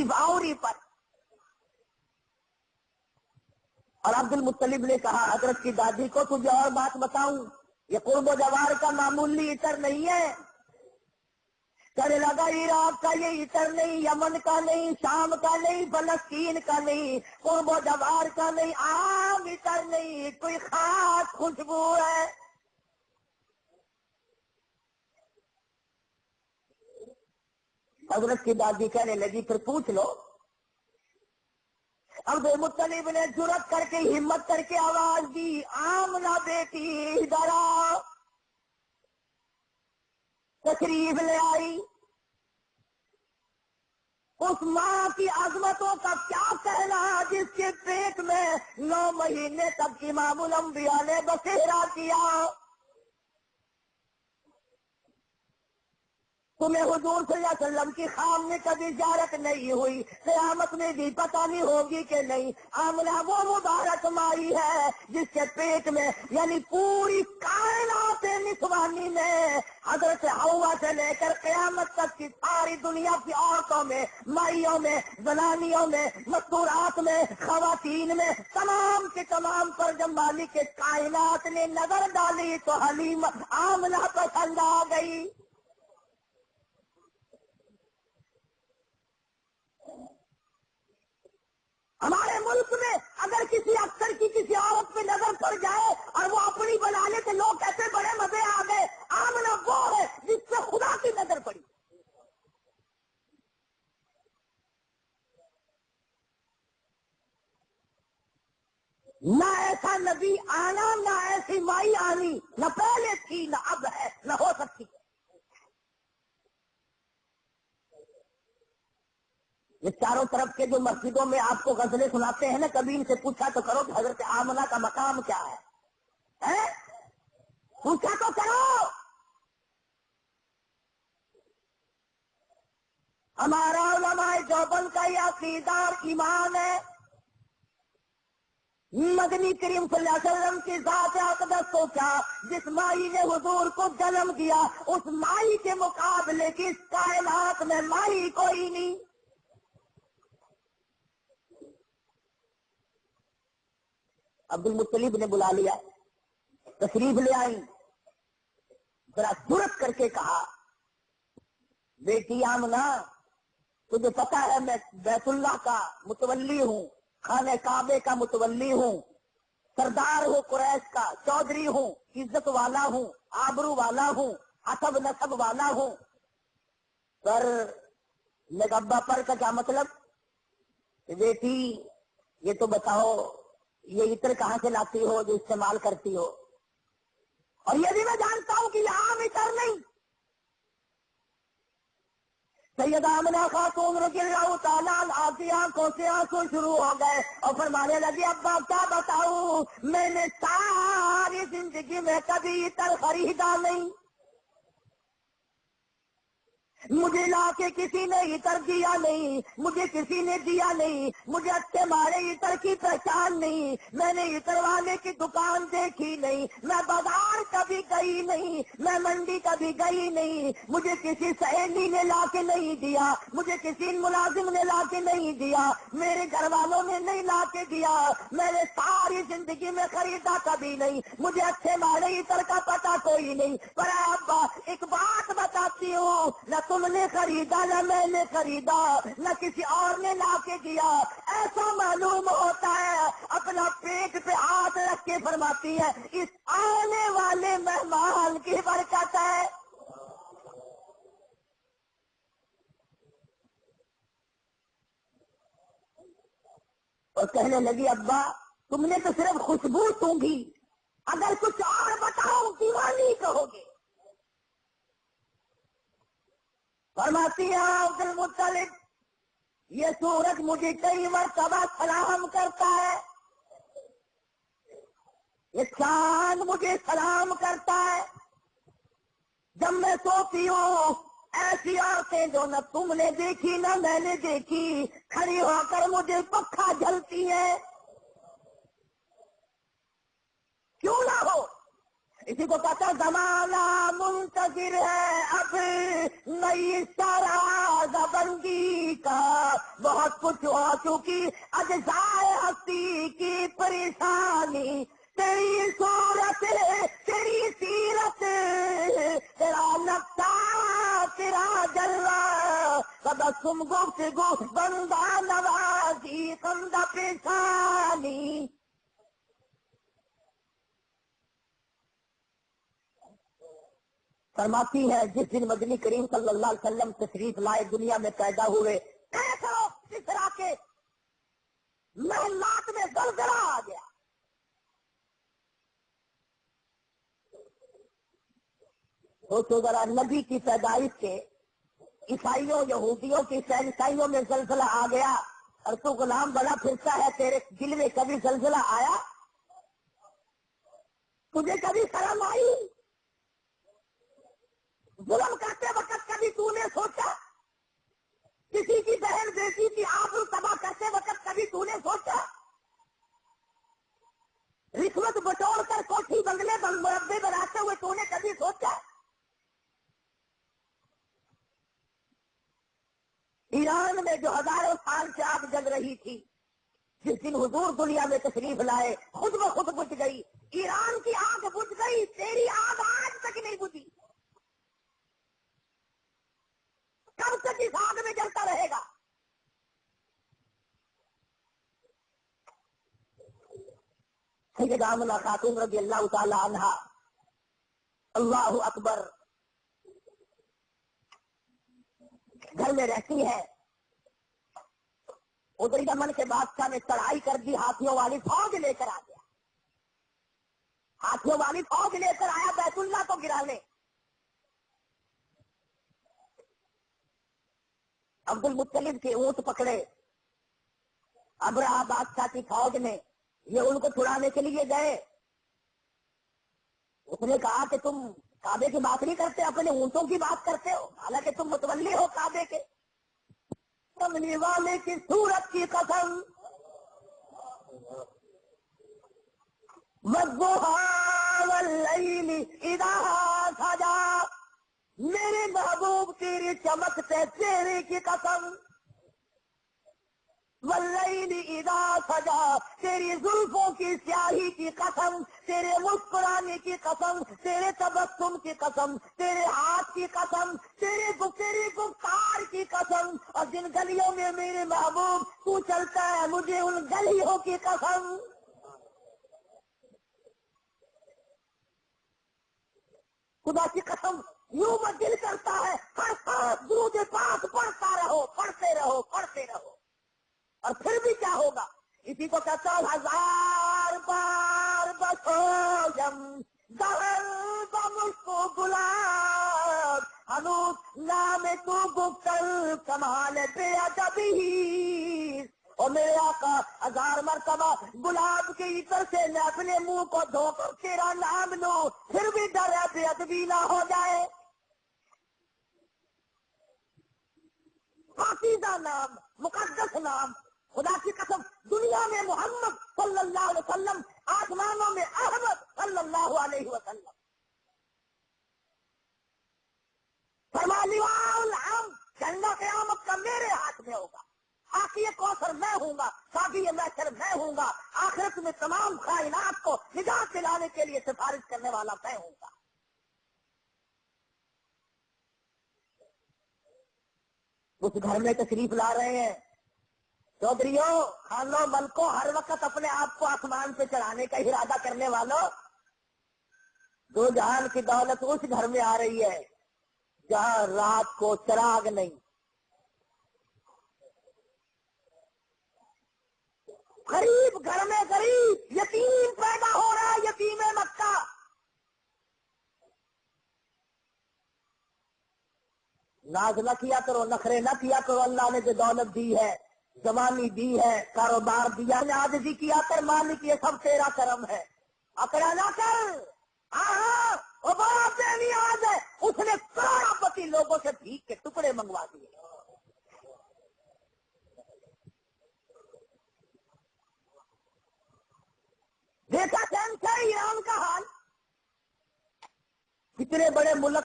तकलीफ आवरी पर। और अब्दुल मुत्तलिब ने कहा हजरत की दादी को तुझे और बात बताऊं, ये कुर्बो जवार का मामूली इतर नहीं है। कहने लगा इराक का ये इतर नहीं, यमन का नहीं, शाम का नहीं, फलस्तीन का नहीं, कुर्बो जवार का नहीं, आम इतर नहीं, कोई खास खुशबू है। हजरत की दादी कहने लगी फिर पूछ लो। अब्दुल मुत्तलिब ने जुर्रत करके हिम्मत करके आवाज दी, आमना बेटी इधर आओ। तशरीफ ले आई। उस माँ की अजमतों का क्या कहना जिसके पेट में 9 महीने तक इमामुल अंबिया ने बसेरा किया। तुम्हें हुजूर सल्लल्लाहु अलैहि वसल्लम की खाम में कभी ज़ियारत नहीं हुई, क़यामत में भी पता नहीं होगी कि नहीं। आमना वो मुबारक माई है जिसके पेट में यानी पूरी कायनात निस्वानी में हजरत हव्वा से लेकर क़यामत तक की सारी दुनिया की औरतों में, माइयों में, जनानियों में, मस्तूरात में, खवातीन में, तमाम के तमाम पर जब मालिक के कायनात ने नजर डाली तो हलीम आमना पसंद आ गई। हमारे मुल्क में अगर किसी अफसर की किसी औरत पे नजर पड़ जाए और वो अपनी बना ले तो लोग कहते बड़े मजे आ गए। आमना वो है जिससे खुदा की नजर पड़ी। न ऐसा नबी आना, न ऐसी माई आनी, न पहले थी, न अब है, न हो सकती। ये चारों तरफ के जो मस्जिदों में आपको गजलें सुनाते हैं ना, कभी इनसे पूछा तो करो कि हजरत आमना का मकाम क्या है, हैं? पूछा तो करो। हमारा उलमाए देवबंद का ये अकीदा और ईमान है। मदनी करीम सल्लल्लाहु अलैहि वसल्लम की ज़ात अक़दस को क्या, जिस माई ने हुजूर को जन्म दिया उस माई के मुकाबले की इस कायनात में माई कोई नहीं। अब्दुल मुत्तलिब ने बुला लिया, तशरीफ ले आई, जरा जुर्रत करके कहा बेटी आमना तुझे पता है मैं बैतुल्लाह का मुतवल्ली हूँ, खाने काबे का मुतवल्ली हूँ, सरदार हूँ कुरैश का, चौधरी हूँ, इज्जत वाला हूँ, आबरू वाला हूँ, हसब नसब वाला हूँ। पर लगब्बा पर का क्या मतलब? बेटी ये तो बताओ ये इत्र कहाँ से लाती हो जो इस्तेमाल करती हो? और ये भी मैं जानता हूँ कि ये आम इत्र नहीं। सैयदा आमना खातून रज़ियल्लाहु तआला अन्हा की आंखों से आंसू शुरू हो गए और फरमाने लगी अब्बा क्या बताऊं, मैंने सारी जिंदगी में कभी इत्र खरीदा नहीं, मुझे लाके किसी ने इतर दिया नहीं, मुझे किसी ने दिया नहीं, मुझे अच्छे मारे इतर की पहचान नहीं, मैंने इतर वाले की दुकान देखी नहीं, मैं बाजार कभी गई नहीं, मैं मंडी कभी गई नहीं, मुझे किसी सहेली ने लाके नहीं दिया, मुझे किसी मुलाजिम ने लाके नहीं दिया, मेरे घर वालों ने नहीं लाके दिया, मैंने सारी जिंदगी में खरीदा कभी नहीं, मुझे अच्छे मारे इतर का पता कोई नहीं। पर अब्बा एक बात बताती हूँ, न तुमने खरीदा न मैंने खरीदा न किसी और ने लाके दिया, ऐसा मालूम होता है। अपना पेट पे हाथ रख के फरमाती है इस आने वाले मेहमान की बरकत है। और कहने लगी अब्बा तुमने तो सिर्फ खुशबू सूंघी, अगर कुछ और बताओ दीवानी कहोगे। फरमाती है अब्दुल मुत्तलिब ये सूरज मुझे कई मरतबा सलाम करता है, ये चांद मुझे सलाम करता है, जब मैं सोती हूँ ऐसी औरतें जो न तुमने देखी न मैंने देखी खड़ी होकर मुझे पक्का झलती है। क्यों ना हो, اسی کو کہتا زمانہ منتظر ہے اب نئی سراغ بندی کا، بہت کچھ ہو چکی اجزائے ہستی کی پریشانی، تیری صورت تیری سیرت تیرا نقشہ تیرا جلوہ، تبسم گفتگو بندہ نوازی خندہ پیشانی۔ فرماتی ہے جس دن مدنی کریم صلی اللہ علیہ وسلم تشریف لائے، دنیا میں پیدا ہوئے، ایسا اس طرح کے محلات میں زلزلہ آ گیا۔ سوچو ذرا، نبی کی پیدائش کے عیسائیوں یہودیوں کی عیسائیوں میں زلزلہ آ گیا، اور تو غلام بنا پھرتا ہے، تیرے دل میں کبھی زلزلہ آیا؟ تجھے کبھی شرم آئی؟ ظلم کرتے وقت کبھی تو نے سوچا؟ کسی کی بہن بیٹی کی آبرو تباہ کرتے وقت کبھی تو نے سوچا؟ رشوت بٹور کر کوٹھی بنگلے مربے بناتے ہوئے تو نے کبھی سوچا؟ ایران میں جو ہزاروں سال سے آگ جل رہی تھی، جس دن حضور دنیا میں تشریف لائے خود بخود بجھ گئی۔ ایران کی آگ بجھ گئی، تیری آگ آج تک نہیں بجھی، کب تک اس آگ میں جلتا رہے گا؟ سیدہ آمنہ خاتون رضی اللہ تعالی عنہا، اللہ اکبر، گھر میں رہتی ہے، ادھر یمن کے بادشاہ نے چڑھائی کر دی، ہاتھیوں والی فوج لے کر آ گیا، ہاتھیوں والی فوج لے کر آیا بیت اللہ کو گرانے۔ عبد المطلب کے اونٹ پکڑے ابرہہ بادشاہ کی فوج نے، یہ ان کو چھڑانے کے لیے گئے۔ اس نے کہا کہ تم کعبے کی بات نہیں کرتے، اپنے اونٹوں کی بات کرتے ہو، حالانکہ تم متولی ہو کعبے کے۔ کملی والے کی صورت کی قسم، والضحیٰ واللیل اذا سجا، میرے محبوب تیری چمکتے چہرے کی قسم، واللیل اذا سجا، تیری زلفوں کی سیاہی کی قسم، تیرے مسکرانے کی قسم، تیرے تبسم کی قسم، تیرے ہاتھ کی قسم، تیری گفتار کی قسم، اور جن گلیوں میں میرے محبوب تو چلتا ہے مجھے ان گلیوں کی قسم۔ خدا کی قسم، یوں میں دل کرتا ہے ہر سانس درود پاک پڑھتا رہو، پڑھتے رہو، پڑھتے رہو، اور پھر بھی کیا ہوگا؟ اسی کو کہتا ہوں، ہزار بار بسویم دہر بمشکو گلاب، ہنوز نام تو گفتن کمال بے ادبی، اور میرے آقا ہزار مرتبہ گلاب کے عطر سے میں اپنے منہ کو دھو کر تیرا نام لوں، پھر بھی ڈر ہے بے ادبی نہ ہو جائے۔ پاکیزہ نام، مقدس نام، خدا کی قسم، دنیا میں محمد صلی اللہ علیہ وسلم، آسمانوں میں احمد صلی اللہ علیہ وسلم۔ فرما لواء الحمد، جھنڈا قیامت کا میرے ہاتھ میں ہوگا، حاقی کوثر میں ہوں گا، ساقی محشر میں ہوں گا، آخرت میں تمام کائنات کو نجات دلانے کے لیے سفارش کرنے والا میں ہوں گا۔ اس گھر میں تشریف لا رہے ہیں چودھریوں، خانوں، ملکوں، ہر وقت اپنے آپ کو آسمان پہ چڑھانے کا ارادہ کرنے والوں، دو جہان کی دولت اس گھر میں آ رہی ہے جہاں رات کو چراغ نہیں۔ غریب گھر میں غریب یتیم پیدا ہو رہا ہے، یتیم مکہ۔ ناز نہ کیا کرو، نخرے نہ کیا کرو، اللہ نے جو دولت دی ہے، جوانی دی ہے، کاروبار دیا، عاجزی کیا کر، مالک یہ سب تیرا کرم ہے، اکڑا نہ کر۔ ہاں، وہ بڑا بے نیاز ہے، اس نے کروڑوں پتی لوگوں سے بھیک کے ٹکڑے منگوا دیے۔ دیکھا سینسر ایران کا حال، کتنے بڑے ملک